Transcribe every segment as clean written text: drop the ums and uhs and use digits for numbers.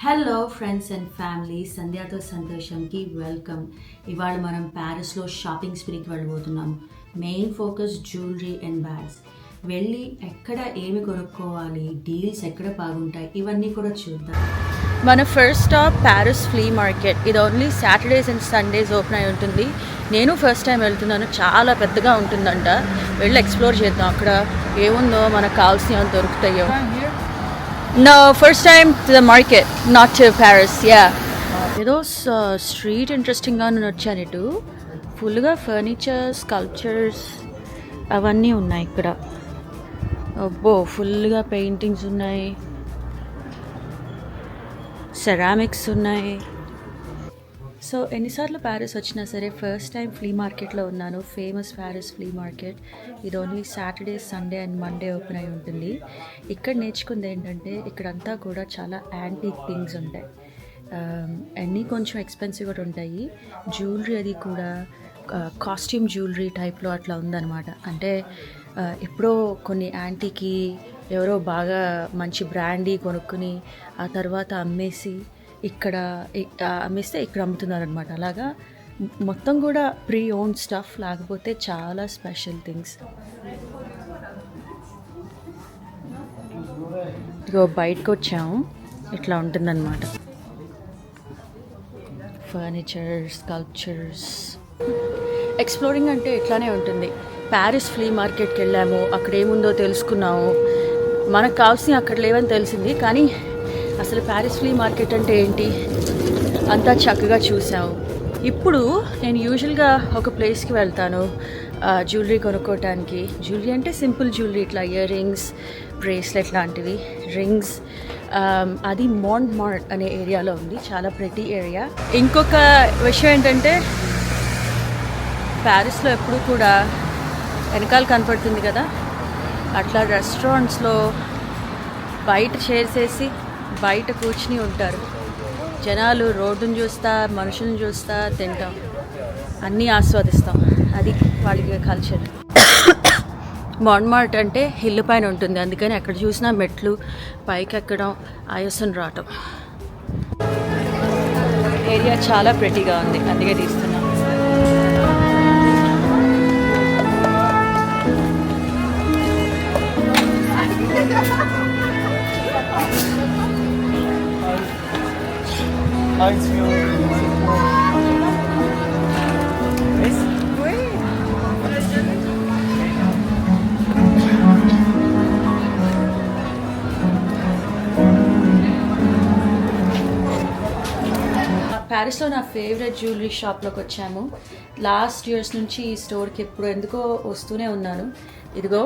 Hello friends and family, సంధ్యాతో సంతోషంకి welcome. ఇవాళ మనం ప్యారిస్లో షాపింగ్ స్ప్రీకి వెళ్ళబోతున్నాం. Main focus jewellery and bags. వెళ్ళి ఎక్కడ ఏమి కొనుక్కోవాలి, డీల్స్ ఎక్కడ బాగుంటాయి, ఇవన్నీ కూడా చూద్దాం. మన first stop Paris flea market. ఇది only Saturdays and Sundays open అయి ఉంటుంది. నేను ఫస్ట్ టైం వెళ్తున్నాను. చాలా పెద్దగా ఉంటుందంట. వెళ్ళి ఎక్స్ప్లోర్ చేద్దాం అక్కడ ఏముందో మనకు కావాల్సినవి దొరుకుతాయో. No, first time to the market, not to Paris, yeah. ఏదో స్ట్రీట్ ఇంట్రెస్టింగ్గా వచ్చాను. ఇటు ఫుల్గా ఫర్నిచర్, స్కల్ప్చర్స్ అవన్నీ ఉన్నాయి ఇక్కడ. అబ్బో, ఫుల్గా పెయింటింగ్స్ ఉన్నాయి, సెరామిక్స్ ఉన్నాయి. సో ఎన్నిసార్లు ప్యారిస్ వచ్చినా సరే ఫస్ట్ టైం ఫ్లీ మార్కెట్లో ఉన్నాను. Famous Paris flea market. ఇది only Saturday, Sunday and Monday open అయి ఉంటుంది. ఇక్కడ నేర్చుకుంది ఏంటంటే ఇక్కడంతా కూడా చాలా యాంటీక్ థింగ్స్ ఉంటాయి. అన్నీ కొంచెం ఎక్స్పెన్సివ్ కూడా ఉంటాయి. జ్యువెలరీ అది కూడా కాస్ట్యూమ్ జ్యువెలరీ టైప్లో అట్లా ఉందన్నమాట. అంటే ఎప్పుడో కొన్ని యాంటీకి ఎవరో బాగా మంచి బ్రాండీ కొనుక్కుని ఆ తర్వాత అమ్మేసి ఇక్కడ అమ్మేస్తే ఇక్కడ అమ్ముతున్నారు అనమాట. అలాగా మొత్తం కూడా ప్రీ ఓన్ స్టఫ్, లేకపోతే చాలా స్పెషల్ థింగ్స్. ఇగో బయటకు వచ్చాము, ఇట్లా ఉంటుందన్నమాట. Furniture, sculptures. ఎక్స్ప్లోరింగ్ అంటే ఇట్లానే ఉంటుంది. ప్యారిస్ ఫ్లీ మార్కెట్కి వెళ్ళాము, అక్కడ ఏముందో తెలుసుకున్నాము. మనకు కావాల్సినవి అక్కడ లేవని తెలిసింది, కానీ అసలు ప్యారిస్ ఫ్లీ మార్కెట్ అంటే ఏంటి అంతా చక్కగా చూసాము. ఇప్పుడు నేను యూజువల్గా ఒక ప్లేస్కి వెళ్తాను జ్యువెలరీ కొనుక్కోవటానికి. జ్యువెలరీ అంటే సింపుల్ జ్యువెలరీ, ఇట్లా ఇయర్ రింగ్స్, బ్రేస్లెట్ లాంటివి, రింగ్స్. అది మాంట్మార్ట్ అనే ఏరియాలో ఉంది, చాలా ప్రెటీ ఏరియా. ఇంకొక విషయం ఏంటంటే ప్యారిస్లో ఎప్పుడు కూడా వెనకాల కనపడుతుంది కదా, అట్లా రెస్టారెంట్స్లో బయట చేసేసి బయట కూర్చుని ఉంటారు జనాలు. రోడ్డును చూస్తా, మనుషులను చూస్తా తింటాం, అన్నీ ఆస్వాదిస్తాం. అది వాళ్ళకి కల్చర్. మాంట్మార్ట్ అంటే హిల్ పైన ఉంటుంది, అందుకని ఎక్కడ చూసినా మెట్లు పైకి ఎక్కడం, ఆయాసం రావటం. ఏరియా చాలా ప్రెటీగా ఉంది, అందుకే తీస్తున్నాం. ప్యారిస్లో నా ఫేవరెట్ జ్యువెలరీ షాప్లోకి వచ్చాము. లాస్ట్ ఇయర్స్ నుంచి ఈ స్టోర్కి ఎప్పుడు ఎందుకో వస్తూనే ఉన్నాను. ఇదిగో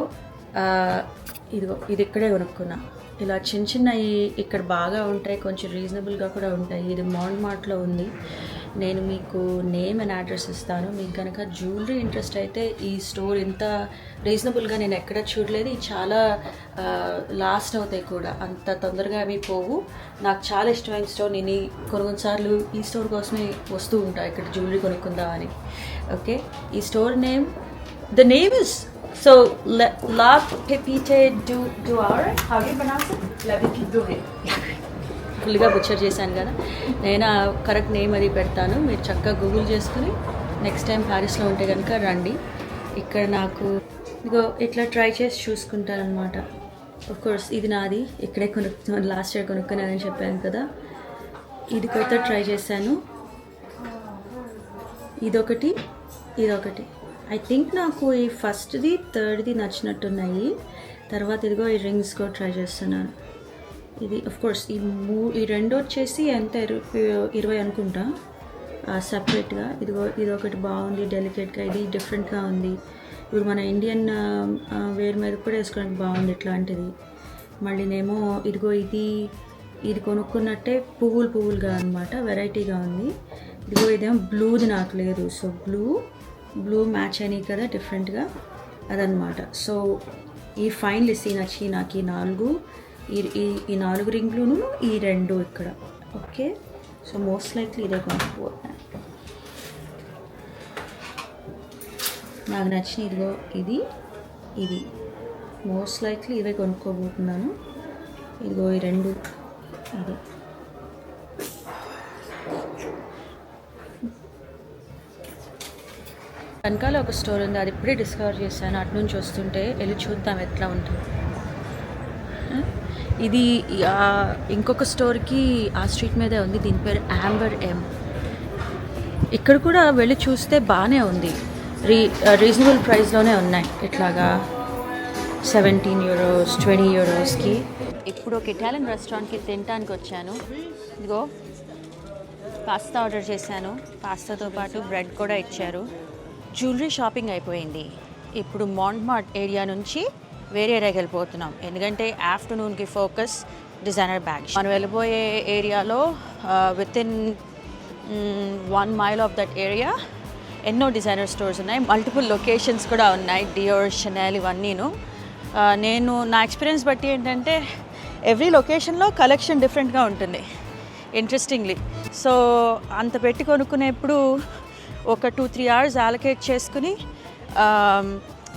ఇది ఇక్కడే కొనుక్కున్నా. ఇలా చిన్న చిన్నవి ఇక్కడ బాగా ఉంటాయి, కొంచెం రీజనబుల్గా కూడా ఉంటాయి. ఇది మాంట్మార్ట్లో ఉంది. నేను మీకు నేమ్ అండ్ అడ్రస్ ఇస్తాను. మీకు కనుక జ్యువెలరీ ఇంట్రెస్ట్ అయితే ఈ స్టోర్ ఇంత రీజనబుల్గా నేను ఎక్కడ చూడలేదు. ఇది చాలా లాస్ట్ అవుతాయి కూడా, అంత తొందరగా అవి పోవు. నాకు చాలా ఇష్టమైన స్టోర్. నేను కొన్నిసార్లు ఈ స్టోర్ కోసమే వస్తూ ఉంటాను, ఇక్కడ జ్యువెలరీ కొనుక్కుందామని. ఓకే, ఈ store name, the name is so La Pépite d'Or. How do you pronounce it? La Pépite d'Or. ఫుల్గా బుచ్చర్ చేశాను కదా, నేను కరెక్ట్ నేమ్ అది పెడతాను. మీరు చక్కగా గూగుల్ చేసుకుని నెక్స్ట్ టైం ప్యారిస్లో ఉంటే కనుక రండి. ఇక్కడ నాకు ఇదిగో ఇట్లా ట్రై చేసి చూసుకుంటాను అనమాట. కోర్స్ ఇది నాది, ఇక్కడే కొనుక్కున్నాను, లాస్ట్ ఇయర్ కొనుక్కున్నానని చెప్పాను కదా. ఇది కొత్త ట్రై చేశాను. ఇదొకటి. ఐ థింక్ నాకు ఈ ఫస్ట్ది, థర్డ్ది నచ్చినట్టున్నాయి. తర్వాత ఇదిగో ఈ రింగ్స్ కూడా ట్రై చేస్తున్నాను. ఇది కోర్స్ ఈ రెండు వచ్చేసి ఎంత 20 అనుకుంటా సపరేట్గా. ఇదొకటి బాగుంది, డెలికేట్గా, ఇది డిఫరెంట్గా ఉంది. ఇప్పుడు మన ఇండియన్ వేర్ మీద కూడా వేసుకోవడానికి బాగుంది ఇట్లాంటిది. మళ్ళీనేమో ఇదిగో ఇది కొనుక్కున్నట్టే పువ్వులుగా అనమాట, వెరైటీగా ఉంది. ఇదేమో బ్లూది నాకు లేదు, సో బ్లూ మ్యాచ్ అయినాయి కదా డిఫరెంట్గా, అదనమాట. సో ఈ ఫైన్ లిస్ట్ నచ్చి నాకు ఈ 4 రింగ్లును ఈ 2 ఇక్కడ. ఓకే, సో మోస్ట్ లైక్లీ ఇదే కొనుక్కోపోతాను. నాకు నచ్చిన ఇదిగో ఇది మోస్ట్ లైక్లీ ఇవే కొనుక్కోబోతున్నాను. ఇదిగో ఈ 2 ఇది వెనకాల ఒక స్టోర్ ఉంది, అది ఇప్పుడే డిస్కవర్ చేశాను. అటు నుంచి వస్తుంటే వెళ్ళి చూద్దాం ఎట్లా ఉంటుంది. ఇది ఇంకొక స్టోర్కి ఆ స్ట్రీట్ మీదే ఉంది, దీని పేరు యాంబర్ ఎం. ఇక్కడ కూడా వెళ్ళి చూస్తే బాగానే ఉంది, రీజనబుల్ ప్రైస్లోనే ఉన్నాయి. ఇట్లాగా 17 euros 20 eurosకి. ఇప్పుడు ఒక ఇటాలియన్ రెస్టారెంట్కి తినడానికి వచ్చాను. ఇదిగో పాస్తా ఆర్డర్ చేశాను, పాస్తాతో పాటు బ్రెడ్ కూడా ఇచ్చారు. జ్యువెలరీ షాపింగ్ అయిపోయింది. ఇప్పుడు మాంట్మార్ట్ ఏరియా నుంచి వేరే ఏరియాకి వెళ్ళిపోతున్నాం, ఎందుకంటే ఆఫ్టర్నూన్కి ఫోకస్ డిజైనర్ బ్యాగ్స్. మనం వెళ్ళిపోయే ఏరియాలో with in 1 mile of that area ఎన్నో డిజైనర్ స్టోర్స్ ఉన్నాయి, మల్టిపుల్ లొకేషన్స్ కూడా ఉన్నాయి, డియోర్, షనెల్ ఇవన్నీను. నేను నా ఎక్స్పీరియన్స్ బట్టి ఏంటంటే ఎవ్రీ లొకేషన్లో కలెక్షన్ డిఫరెంట్గా ఉంటుంది ఇంట్రెస్టింగ్లీ. సో అంత పెట్టి కొనుక్కునేప్పుడు ఒక 2-3 hours అలొకేట్ చేసుకుని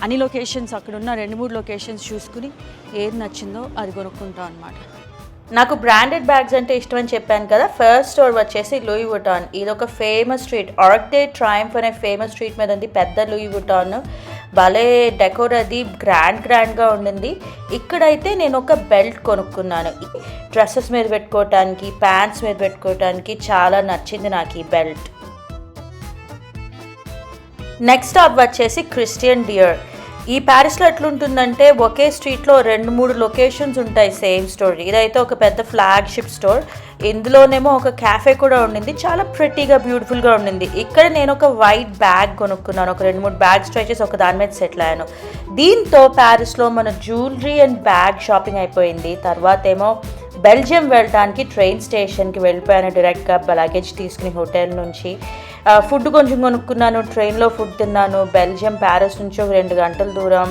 అన్ని లొకేషన్స్ అక్కడ ఉన్న 2-3 లొకేషన్స్ చూసుకుని ఏది నచ్చిందో అది కొనుక్కుంటాం అనమాట. నాకు బ్రాండెడ్ బ్యాగ్స్ అంటే ఇష్టం అని చెప్పాను కదా. ఫస్ట్ స్టోర్ వచ్చేసి లూయి వుటాన్. ఇది ఒక famous street, arc day Triumph అనే ఫేమస్ స్ట్రీట్ మీద ఉంది పెద్ద లూయి వుటాన్. భలే డెకోర్ అది గ్రాండ్గా ఉండింది. ఇక్కడైతే నేను ఒక బెల్ట్ కొనుక్కున్నాను, డ్రెస్సెస్ మీద పెట్టుకోవటానికి, ప్యాంట్స్ మీద పెట్టుకోవటానికి చాలా నచ్చింది నాకు ఈ బెల్ట్. నెక్స్ట్ స్టాప్ వచ్చేసి క్రిస్టియన్ డియర్. ఈ ప్యారిస్లో ఎట్లుంటుందంటే ఒకే స్ట్రీట్లో 2-3 లొకేషన్స్ ఉంటాయి సేమ్ స్టోర్. ఇదైతే ఒక పెద్ద ఫ్లాగ్షిప్ స్టోర్. ఇందులోనేమో ఒక క్యాఫే కూడా ఉండింది, చాలా ప్రెట్టీగా బ్యూటిఫుల్గా ఉండింది. ఇక్కడ నేను ఒక వైట్ బ్యాగ్ కొనుక్కున్నాను, ఒక 2-3 బ్యాగ్స్ ట్రై చేసి ఒక దాని మీద సెటిల్ అయ్యాను. దీంతో ప్యారిస్లో మన జ్యువెలరీ అండ్ బ్యాగ్ షాపింగ్ అయిపోయింది. తర్వాత ఏమో బెల్జియం వెళ్ళడానికి ట్రైన్ స్టేషన్కి వెళ్ళిపోయాను డైరెక్ట్గా లగేజ్ తీసుకుని హోటల్ నుంచి. ఫుడ్ కొంచెం కొనుక్కున్నాను, ట్రైన్లో ఫుడ్ తిన్నాను. బెల్జియం ప్యారిస్ నుంచి ఒక 2 గంటల దూరం.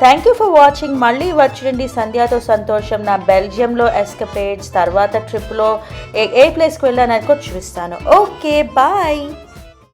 Thank you for watching. మళ్ళీ వచ్చండి సంధ్యాతో సంతోషం నా బెల్జియంలో ఎస్కపేడ్స్, తర్వాత ట్రిప్లో ఏ ప్లేస్కి వెళ్ళాననుకో చూపిస్తాను. Okay bye.